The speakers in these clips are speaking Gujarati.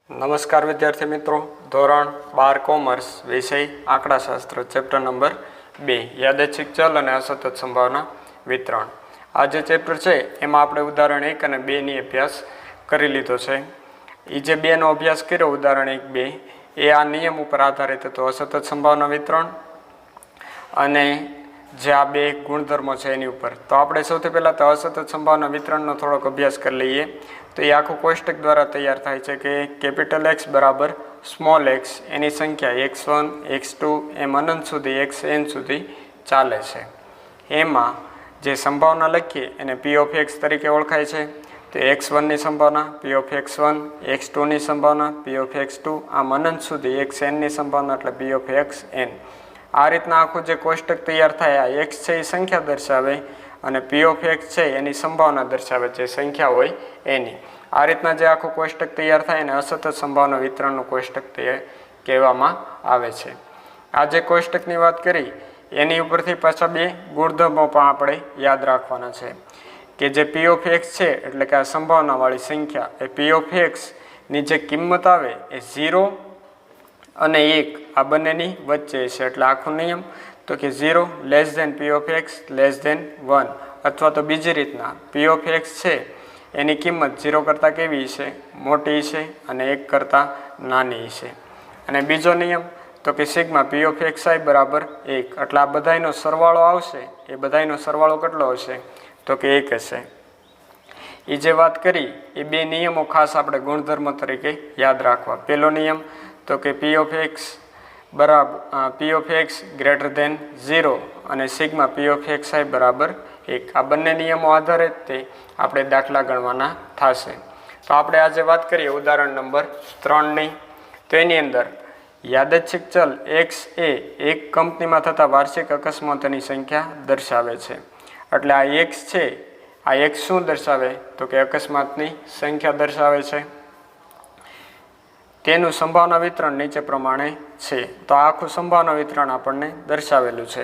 નમસ્કાર વિદ્યાર્થી મિત્રો, ધોરણ 12 કોમર્સ વિષય આંકડાશાસ્ત્ર ચેપ્ટર નંબર 2 યાદચ્છિક ચલ અને અસતત સંભાવના વિતરણ. આ જે ચેપ્ટર છે એમાં આપણે ઉદાહરણ 1 અને 2 ની અભ્યાસ કરી લીધો છે. એ જે 2 નો અભ્યાસ કર્યો ઉદાહરણ 1, 2 એ આ નિયમ ઉપર આધારિત હતો, અસતત સંભાવના વિતરણ અને જે આ 2 ગુણધર્મો છે એની ઉપર. તો આપણે સૌથી પહેલાં તો અસતત સંભાવના વિતરણનો થોડોક અભ્યાસ કરી લઈએ. તો એ આખું કોષ્ટક દ્વારા તૈયાર થાય છે કે કેપિટલ એક્સ બરાબર સ્મોલ એક્સ, એની સંખ્યા x1 x2 એમ અનંત સુધી xn સુધી ચાલે છે. એમાં જે સંભાવના લખીએ એને p ઓફ x તરીકે ઓળખાય છે. તો x1ની સંભાવના p ઓફ x1, x2ની સંભાવના p ઓફ x2, આમ અનંત સુધી xnની સંભાવના એટલે p ઓફ xn. આ રીતના આખું જે કોષ્ટક તૈયાર થાય, આ x છે એ સંખ્યા દર્શાવે અને p ઓફ x છે એની સંભાવના દર્શાવે, જે સંખ્યા હોય એની. આ રીતના જે આખું કોષ્ટક તૈયાર થાય એને અસતત સંભાવના વિતરણનું કોષ્ટક કહેવામાં આવે છે. આ જે કોષ્ટકની વાત કરી એની ઉપરથી પાછા 2 ગુણધર્મો પણ આપણે યાદ રાખવાના છે કે જે p ઓફ x છે એટલે કે આ સંભાવનાવાળી સંખ્યા, એ p ઓફ x ની જે કિંમત આવે એ 0 અને 1 આ બંનેની વચ્ચે છે. એટલે આખો નિયમ તો કે 0 less than p of x less than 1, અથવા તો બીજી રીતના p ઓફ x છે એની કિંમત 0 કરતાં કેવી છે, મોટી છે, અને 1 કરતાં નાની છે. અને બીજો નિયમ તો કે સિગ્મા p ઓફ xi બરાબર 1, એટલે આ બધાયનો સરવાળો આવશે, એ બધાયનો સરવાળો કેટલો હશે તો કે 1 હશે. એ જે વાત કરી એ 2 નિયમો ખાસ આપણે ગુણધર્મ તરીકે યાદ રાખવા. પહેલો નિયમ તો કે p ઓફ x બરાબર p of x greater than 0 અને સિગ્મા p ઓફ xi બરાબર 1. આ બંને નિયમો આધારે તે આપણે દાખલા ગણવાના થશે. તો આપણે આજે વાત કરીએ ઉદાહરણ નંબર 3ની. તો એની અંદર યાદચ્છિક ચલ x એ એક કંપનીમાં થતા વાર્ષિક અકસ્માતોની સંખ્યા દર્શાવે છે. એટલે આ x છે, આ x શું દર્શાવે તો કે અકસ્માતની સંખ્યા દર્શાવે છે. તેનું સંભાવના વિતરણ નીચે પ્રમાણે છે. તો આ આખું સંભાવના વિતરણ આપણને દર્શાવેલું છે.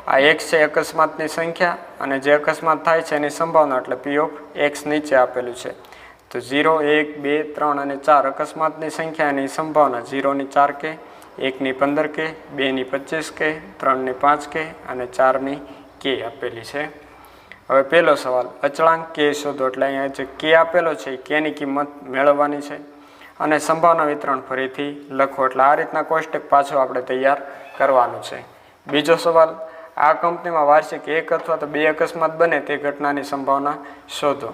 આ x છે અકસ્માતની સંખ્યા અને જે અકસ્માત થાય છે એની સંભાવના એટલે p ઓફ x નીચે આપેલું છે. તો 0, 1, 2, 3 અને 4 અકસ્માતની સંખ્યા એની સંભાવના 0ની 4k, 1ની 15k, 2ની 25k, 3ની 5k અને 4ની k આપેલી છે. હવે પહેલો સવાલ, અચળાંક k શોધો. એટલે અહીંયા જે k આપેલો છે એ k ની કિંમત મેળવવાની છે અને સંભાવના વિતરણ ફરીથી લખો. એટલે આ રીતના કોષ્ટક પાછું આપણે તૈયાર કરવાનું છે. બીજો સવાલ, આ કંપનીમાં વાર્ષિક 1 અથવા તો 2 અકસ્માત બને તે ઘટનાની સંભાવના શોધો.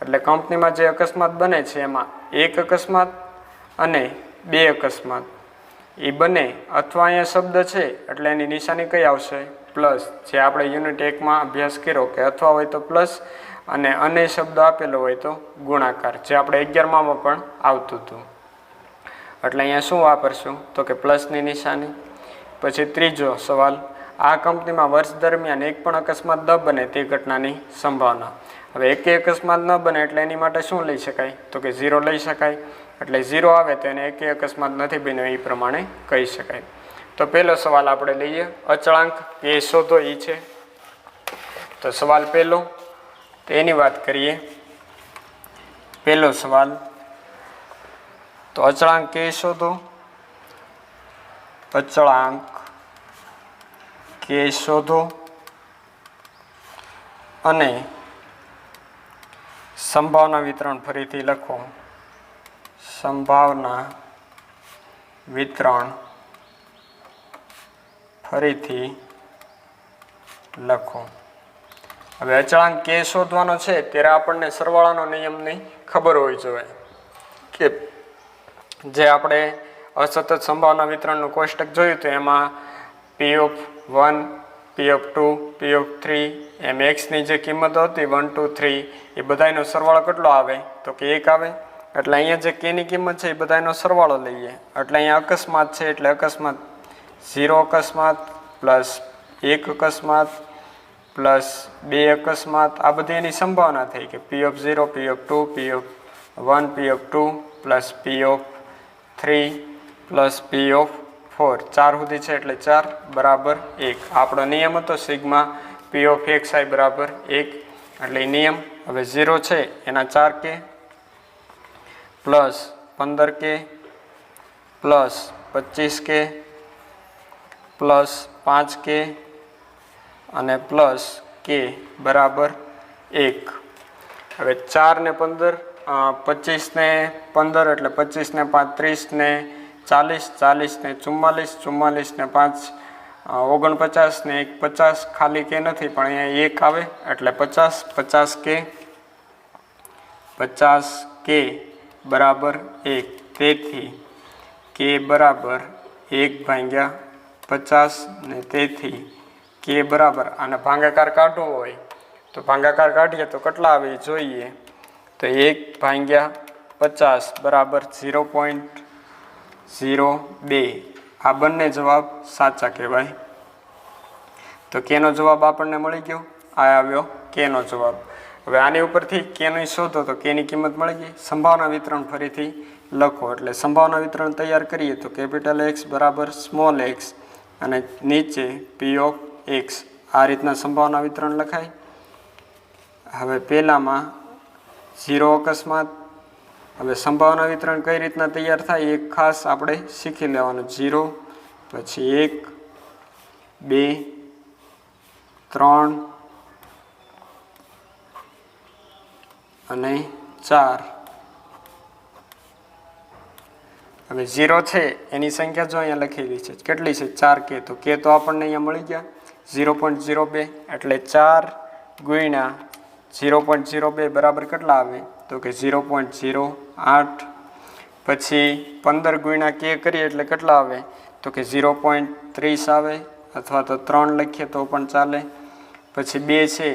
એટલે કંપનીમાં જે અકસ્માત બને છે એમાં 1 અકસ્માત અને 2 અકસ્માત એ બને, અથવા અહીંયા શબ્દ છે એટલે એની નિશાની કઈ આવશે પ્લસ. જે આપણે યુનિટ 1માં અભ્યાસ કર્યો કે અથવા હોય તો પ્લસ અને શબ્દ આપેલો હોય તો ગુણાકાર, જે આપણે 11માં પણ આવતું હતું. એટલે અહીંયા શું વાપરશું તો કે પ્લસની નિશાની. પછી ત્રીજો સવાલ, આ કંપનીમાં વર્ષ દરમિયાન એક પણ અકસ્માત ન બને તે ઘટનાની સંભાવના. હવે એકે અકસ્માત ન બને એટલે એની માટે શું લઈ શકાય તો કે 0 લઈ શકાય. એટલે 0 આવે તો એને એકે અકસ્માત નથી બન્યો એ પ્રમાણે કહી શકાય. તો પહેલો સવાલ આપણે લઈએ, અચળાંક k શોધો એ છે. તો સવાલ પહેલો, તો એની વાત કરીએ. પહેલો સવાલ, તો અચળાંક k શોધો. અચળાંક k શોધો અને સંભાવના વિતરણ ફરીથી લખો. સંભાવના વિતરણ ફરીથી લખો. હવે અચળાંક k શોધવાનો છે ત્યારે આપણને સરવાળાનો નિયમની ખબર હોવી જોઈએ કે જે આપણે અસતત સંભાવના વિતરણનું કોષ્ટક જોયું તો એમાં p of 1, p of 2, p of 3 એમ x ની જે કિંમત હતી 1, 2, 3 એ બધાનો સરવાળો કેટલો આવે તો કે 1 આવે. એટલે અહીંયા જે k ની કિંમત છે એ બધાનો સરવાળો લઈએ. એટલે અહીંયા અકસ્માત છે એટલે અકસ્માત 0 અકસ્માત પ્લસ 1 અકસ્માત પ્લસ 2 અકસ્માત, આ બધી એની સંભાવના થઈ કે p of 0, p of 2, p of 1, p of 2 plus p of 3 plus p of 4, 4 સુધી છે એટલે 4 બરાબર 1. આપણો નિયમ હતો સિગ્મા p ઓફ xi બરાબર 1. એટલે એ નિયમ હવે 0 છે એના 4k plus 15k plus 25k plus 5k અને પ્લસ k બરાબર 1. હવે 4 ને 15 25 ને 15 એટલે 25 ને 5 30 ને 40 40 ને 44 44 ને 5 49 ને 1 50 ખાલી કે નથી પણ અહીંયા 1 આવે એટલે 50 50k બરાબર 1. તેથી k બરાબર 1/50 ને તેથી k બરાબર આને ભાગાકાર કાઢવો હોય તો ભાગાકાર કાઢીએ તો કેટલા આવે જોઈએ તો 1/50 બરાબર 0.02. આ બંને જવાબ સાચા કહેવાય. તો કેનો જવાબ આપણને મળી ગયો. આ આવ્યો કેનો જવાબ. હવે આની ઉપરથી કેની શોધો તો કેની કિંમત મળી ગઈ. સંભાવના વિતરણ ફરીથી લખો એટલે સંભાવના વિતરણ તૈયાર કરીએ તો કેપિટલ X બરાબર સ્મોલ x અને નીચે p ઓફ x આ રીતના સંભાવના વિતરણ લખાય. હવે પહેલામાં 0 અકસ્માત. હવે સંભાવના વિતરણ કઈ રીતના તૈયાર થાય એક ખાસ આપણે શીખી લેવાનું. 0 પછી 1 2 3 અને 4. હવે 0 છે એની સંખ્યા જો અહીંયા લખેલી છે કેટલી છે 4k તો k તો આપણને અહીંયા મળી ગયા 0.02 એટલે 4 ગુણ્યા 0.02 બરાબર કેટલા આવે તો કે 0.08. પછી 15 ગુણ્યા k કરીએ એટલે કેટલા આવે તો કે 0.30 આવે અથવા તો 3 લખીએ તો પણ ચાલે. પછી 2 છે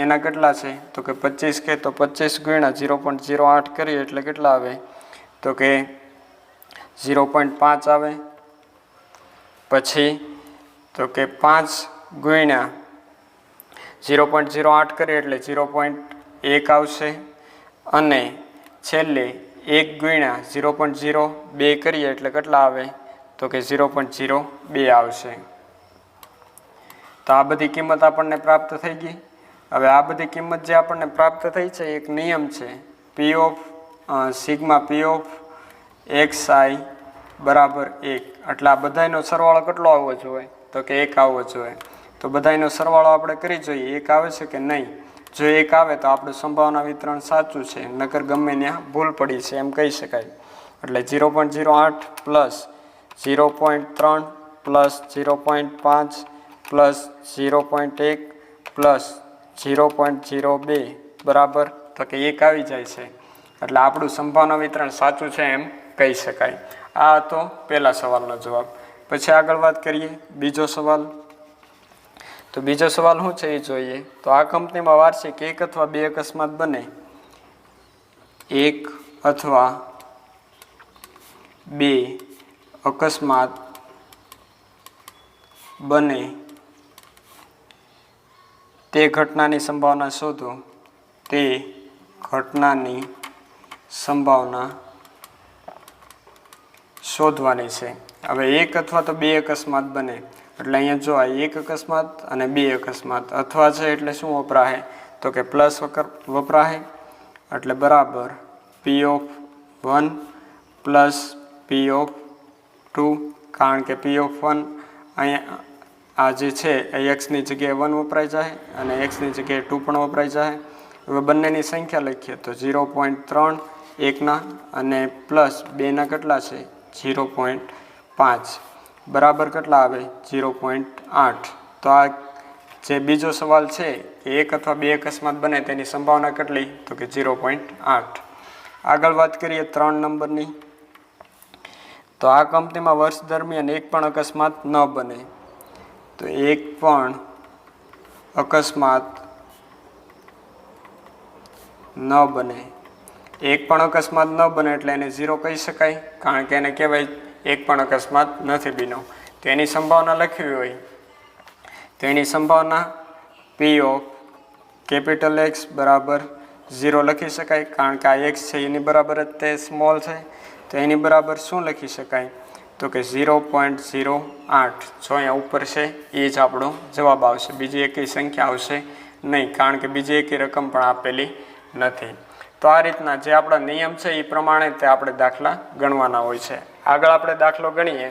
એના કેટલા છે તો કે 25k તો 25 ગુણ્યા 0.08 કરીએ એટલે કેટલા આવે તો કે 0.5 આવે. પછી તો કે 5 ગુણ્યા 0.08 કરીએ એટલે 0.1 આવશે અને છેલ્લે 1 ગુણ્યા 0.02 કરીએ એટલે કેટલા આવે તો કે 0.02 આવશે. તો આ બધી કિંમત આપણને પ્રાપ્ત થઈ ગઈ. હવે આ બધી કિંમત જે આપણને પ્રાપ્ત થઈ છે એક નિયમ છે p of sigma p of xi બરાબર 1 એટલે આ બધાનો સરવાળો કેટલો આવવો જોઈએ તો કે 1 આવવો જોઈએ. તો બધાનો સરવાળો આપણે કરી જોઈએ 1 આવે છે કે નહીં. જો 1 આવે તો આપણું સંભાવના વિતરણ સાચું છે નકર ગમે ત્યાં ભૂલ પડી છે એમ કહી શકાય. એટલે 0.08 પ્લસ 0.3 પ્લસ 0.5 પ્લસ 0.1 પ્લસ 0.02 બરાબર તો કે 1 આવી જાય છે એટલે આપણું સંભાવના વિતરણ સાચું છે એમ કહી શકાય. આ હતો પહેલા સવાલનો જવાબ. પછી આગળ વાત કરીએ બીજો સવાલ. તો બીજો સવાલ શું છે એ જોઈએ. તો આ કંપનીમાં વાર્ષિક 1 અથવા 2 અકસ્માત બને. 1 અથવા 2 અકસ્માત બને તે ઘટનાની સંભાવના શોધો. તે ઘટનાની સંભાવના શોધવાની છે. હવે 1 અથવા તો 2 અકસ્માત બને એટલે અહીંયા જો આ 1 અકસ્માત અને 2 અકસ્માત અથવા છે એટલે શું વપરાશે તો કે પ્લસ વપરાશે એટલે બરાબર p of 1 plus p of 2 કારણ કે p ઓફ 1 અહીંયા આ જે છે એ એક્સની જગ્યાએ 1 વપરાઈ જાય અને એક્સની જગ્યાએ 2 પણ વપરાઈ જાય. હવે બંનેની સંખ્યા લખીએ તો 0.3 1ના અને પ્લસ 2ના કેટલા છે 0.5 બરાબર કેટલા આવે 0.8. તો આ જે બીજો સવાલ છે કે 1 અથવા 2 અકસ્માત બને તેની સંભાવના કેટલી તો કે 0.8. આગળ વાત કરીએ 3 નંબરની. તો આ કંપનીમાં વર્ષ દરમિયાન 1 પણ અકસ્માત ન બને. તો 1 પણ અકસ્માત ન બને. 1 પણ અકસ્માત ન બને એટલે એને 0 કહી શકાય કારણ કે એને કહેવાય 1 પણ અકસ્માત નથી બન્યો. તો એની સંભાવના લખવી હોય તો એની સંભાવના p ઓફ કેપિટલ X બરાબર 0 લખી શકાય કારણ કે આ x છે એની બરાબર જ તે સ્મોલ છે. તો એની બરાબર શું લખી શકાય તો કે 0.08. જો અહીંયા ઉપર છે એ જ આપણો જવાબ આવશે. બીજી એકેય સંખ્યા આવશે નહીં કારણ કે બીજી એકેય રકમ પણ આપેલી નથી. તો આ રીતના જે આપણા નિયમ છે એ પ્રમાણે તે આપણે દાખલા ગણવાના હોય છે. આગળ આપણે દાખલો ગણીએ.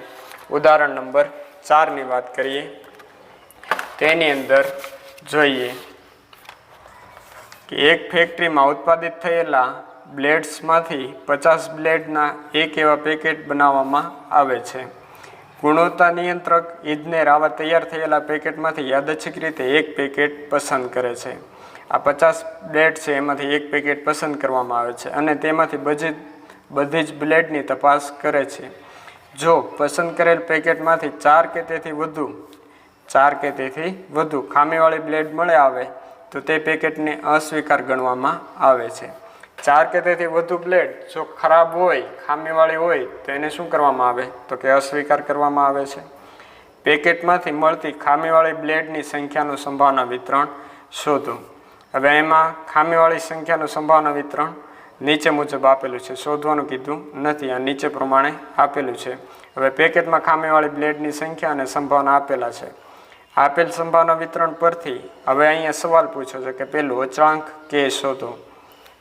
ઉદાહરણ નંબર 4ની વાત કરીએ. તેની અંદર જોઈએ કે એક ફેક્ટરીમાં ઉત્પાદિત થયેલા બ્લેડ્સમાંથી 50 બ્લેડના એક એવા પેકેટ બનાવવામાં આવે છે. ગુણવત્તા નિયંત્રક ઇજનેર આવા તૈયાર થયેલા પેકેટમાંથી યાદચ્છિક રીતે એક પેકેટ પસંદ કરે છે. આ 50 બ્લેડ છે એમાંથી એક પેકેટ પસંદ કરવામાં આવે છે અને તેમાંથી બધી જ બ્લેડની તપાસ કરે છે. જો પસંદ કરેલ પેકેટમાંથી 4 કે તેથી વધુ ખામીવાળી બ્લેડ મળે આવે તો તે પેકેટને અસ્વીકાર ગણવામાં આવે છે. 4 કે તેથી વધુ બ્લેડ જો ખરાબ હોય, ખામીવાળી હોય તો એને શું કરવામાં આવે તો કે અસ્વીકાર કરવામાં આવે છે. પેકેટમાંથી મળતી ખામીવાળી બ્લેડની સંખ્યાનું સંભાવના વિતરણ શોધો. હવે એમાં ખામીવાળી સંખ્યાનું સંભાવના વિતરણ નીચે મુજબ આપેલું છે. શોધવાનું કીધું નથી, આ નીચે પ્રમાણે આપેલું છે. હવે પેકેટમાં ખામીવાળી બ્લેડની સંખ્યા અને સંભાવના આપેલા છે. આપેલ સંભાવના વિતરણ પરથી હવે અહીંયા સવાલ પૂછ્યો છે કે પેલું અચળાંક કે શોધો.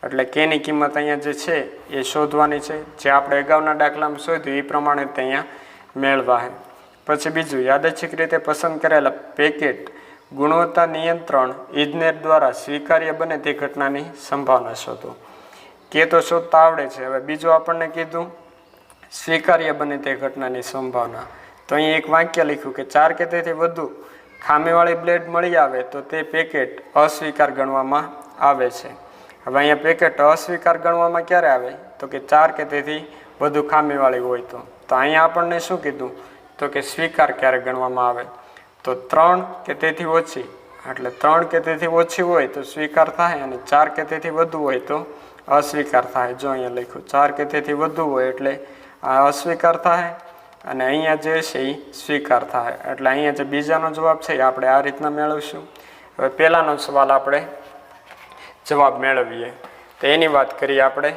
એટલે કેની કિંમત અહીંયા જે છે એ શોધવાની છે. જે આપણે અગાઉના દાખલામાં શોધ્યું એ પ્રમાણે તે અહીંયા મેળવા છે. પછી બીજું, યાદચ્છિક રીતે પસંદ કરેલા પેકેટ ગુણવત્તા નિયંત્રણ ઇજનેર દ્વારા સ્વીકાર્ય બને તે ઘટનાની સંભાવના શોધો. કે તો શોધતા આવડે છે. હવે બીજું આપણને કીધું સ્વીકાર્ય બને તે ઘટનાની સંભાવના. તો અહીં એક વાક્ય લખ્યું કે 4 કે તેથી વધુ ખામીવાળી બ્લેડ મળી આવે તો તે પેકેટ અસ્વીકાર ગણવામાં આવે છે. હવે અહીંયા પેકેટ અસ્વીકાર ગણવામાં ક્યારે આવે તો કે 4 કે તેથી વધુ ખામીવાળી હોય તો અહીંયા આપણને શું કીધું તો કે સ્વીકાર ક્યારે ગણવામાં આવે તો 3 કે તેથી ઓછી. એટલે 3 કે તેથી ઓછી હોય તો સ્વીકાર થાય અને 4 કે તેથી વધુ હોય તો અસ્વીકાર થાય. જો અહીંયા લખ્યું 4 કે તેથી વધુ હોય એટલે આ અસ્વીકાર થાય અને અહીંયા જે છે એ સ્વીકાર થાય. એટલે અહીંયા જે બીજાનો જવાબ છે એ આપણે આ રીતના મેળવીશું. હવે પહેલાનો સવાલ આપણે જવાબ મેળવીએ તો એની વાત કરીએ આપણે.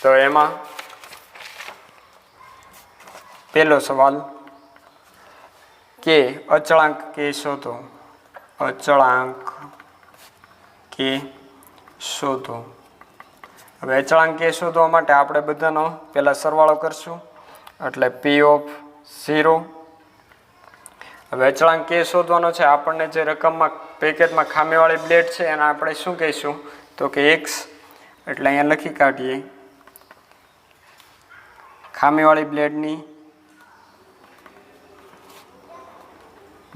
તો એમાં પહેલો સવાલ કે અચળાંક કે શોધો. અચળાંક કે શોધો. હવે અચળાંક કે શોધવા માટે આપણે બધાનો પહેલા સરવાળો કરશું એટલે P ઓફ 0. હવે અચળાંક કે શોધવાનો છે. આપણને જે રકમમાં પેકેટમાં ખામીવાળી બ્લેડ છે એને આપણે શું કહીશું તો કે x. એટલે અહીંયા લખી કાઢીએ ખામીવાળી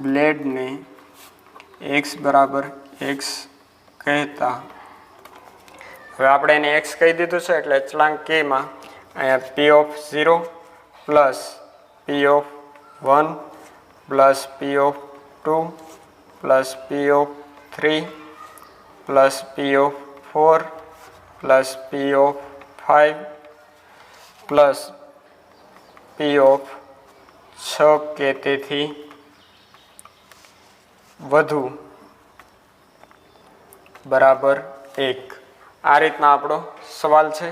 બ્લેડને x બરાબર x કહેતા. હવે આપણે એને x કહી દીધું છે એટલે અચળાંક k માં અહીંયા P of 0 plus P of 1 plus P of 2 plus P of 3 plus P of 4 plus P of 5 plus P of 6 કે તેથી વધુ બરાબર 1. આ રીતના આપણો સવાલ છે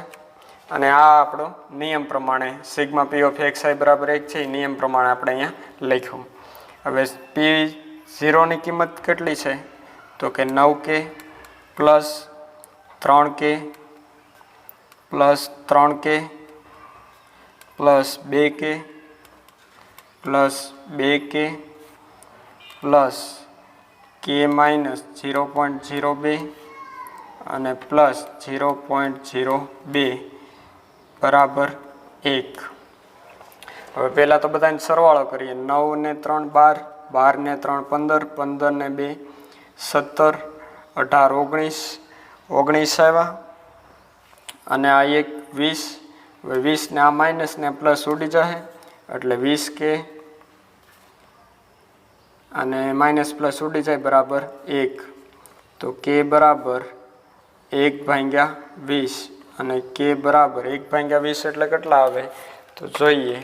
અને આ આપણો નિયમ પ્રમાણે સિગ્મા P ઓફ xi બરાબર 1 છે. નિયમ પ્રમાણે આપણે અહીંયા લખ્યું. હવે P0 ની કિંમત કેટલી છે તો કે 9k plus 3k plus 3k plus 2k plus 2k plus k minus 0.02 અને પ્લસ 0.02 બરાબર 1. હવે પહેલાં તો બધાને સરવાળો કરીએ. 9 ને 3 12, 12 ને 3 15, 15 ને 2 17, 18 19, 19 આવ્યા અને આ એક 20. હવે 20 ને આ માઇનસ ને પ્લસ ઉડી જશે એટલે 20k અને માઇનસ પ્લસ ઉડી જાય બરાબર 1. તો k બરાબર 1/20 અને k બરાબર 1/20 એટલે કેટલા આવે તો જોઈએ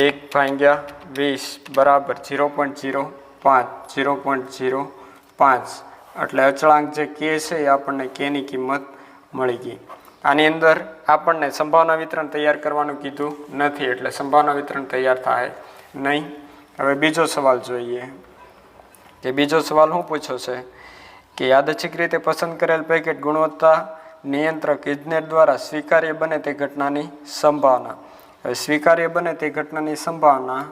1/20 બરાબર 0.05. 0.05 એટલે અચળાંક જે k છે એ આપણને k ની કિંમત મળી ગઈ. આની અંદર આપણને સંભાવના વિતરણ તૈયાર કરવાનું કીધું નથી એટલે સંભાવના વિતરણ તૈયાર થાય નહીં. હવે બીજો સવાલ જોઈએ કે બીજો સવાલ શું પૂછ્યો છે કે યાદચ્છિક રીતે પસંદ કરેલ પેકેટ ગુણવત્તા નિયંત્રક ઇજનેર દ્વારા સ્વીકાર્ય બને તે ઘટનાની સંભાવના. હવે સ્વીકાર્ય બને તે ઘટનાની સંભાવના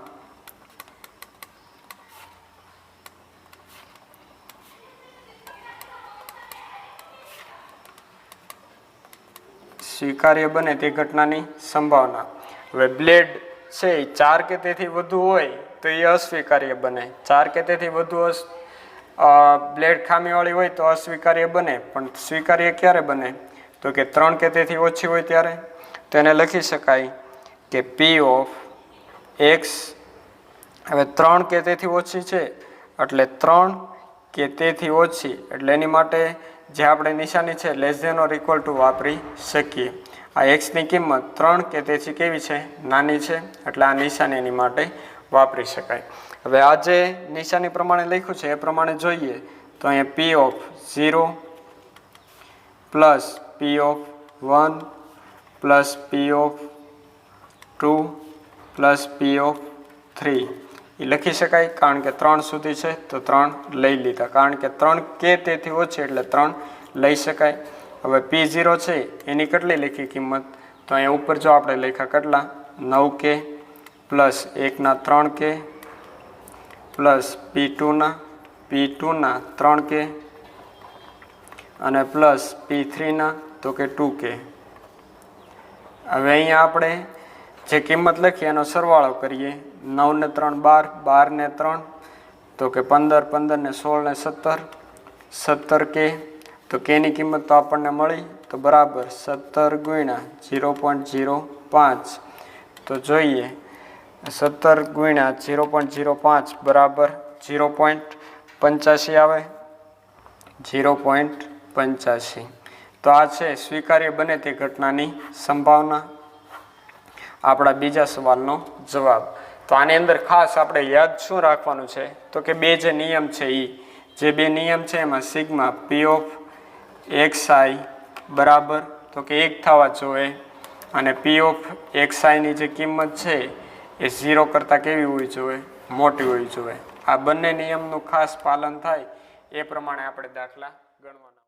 સ્વીકાર્ય બને તે ઘટનાની સંભાવના. હવે બ્લેડ છે એ 4 કે તેથી વધુ હોય તો એ અસ્વીકાર્ય બને. 4 કે તેથી વધુ બ્લેડ ખામીવાળી હોય તો અસ્વીકાર્ય બને. પણ સ્વીકાર્ય ક્યારે બને? તો કે 3 કે તેથી ઓછી હોય ત્યારે. તો એને લખી શકાય કે P ઓફ X. હવે 3 કે તેથી ઓછી છે એટલે 3 કે તેથી ઓછી એટલે એની માટે જે આપણે નિશાની છે less than or equal to વાપરી શકીએ. આ એક્સની કિંમત 3 કે તેથી કેવી છે? નાની છે. એટલે આ નિશાની એની માટે વાપરી શકાય. હવે આ જે નિશાની પ્રમાણે લખ્યું છે એ પ્રમાણે જોઈએ તો અહીંયા P of 0 plus P of 1 plus P of 2 plus P of 3 એ લખી શકાય. કારણ કે 3 સુધી છે તો 3 લઈ લીધા. કારણ કે 3 કે તેથી ઓછી એટલે 3 લઈ શકાય. હવે P0 છે એની કેટલી લખી કિંમત? તો અહીંયા ઉપર જો આપણે લખ્યા કેટલા? 9 કે પ્લસ 1 ના 3 કે પ્લસ P2 ના 3 કે અને પ્લસ P3 ના તો કે 2 કે. હવે અહીંયા આપણે જે કિંમત લખી એનો સરવાળો કરીએ. 9 ને 3 12, 12 ને 3 તો કે 15, 15 ને 16 ને 17, 17 કે. તો કેની કિંમત તો આપણને મળી તો બરાબર 17 ગુણ્યા 0.05. તો જોઈએ 17 ગુણ્યા 0.05 બરાબર 0.85 આવે. 0.85. તો આ છે સ્વીકાર્ય બને તે ઘટનાની સંભાવના. આપણા બીજા સવાલનો જવાબ. તો આની અંદર ખાસ આપણે યાદ શું રાખવાનું છે તો કે બે જે નિયમ છે જે બે નિયમ છે એમાં સિગ્મા P ઓફ XI બરાબર તો કે 1 થવા જોઈએ અને P ઓફ XI ની જે કિંમત છે એ 0 કરતાં કેવી હોવી જોઈએ? મોટી હોવી જોઈએ. આ બંને નિયમનું ખાસ પાલન થાય એ પ્રમાણે આપણે દાખલા ગણવાના.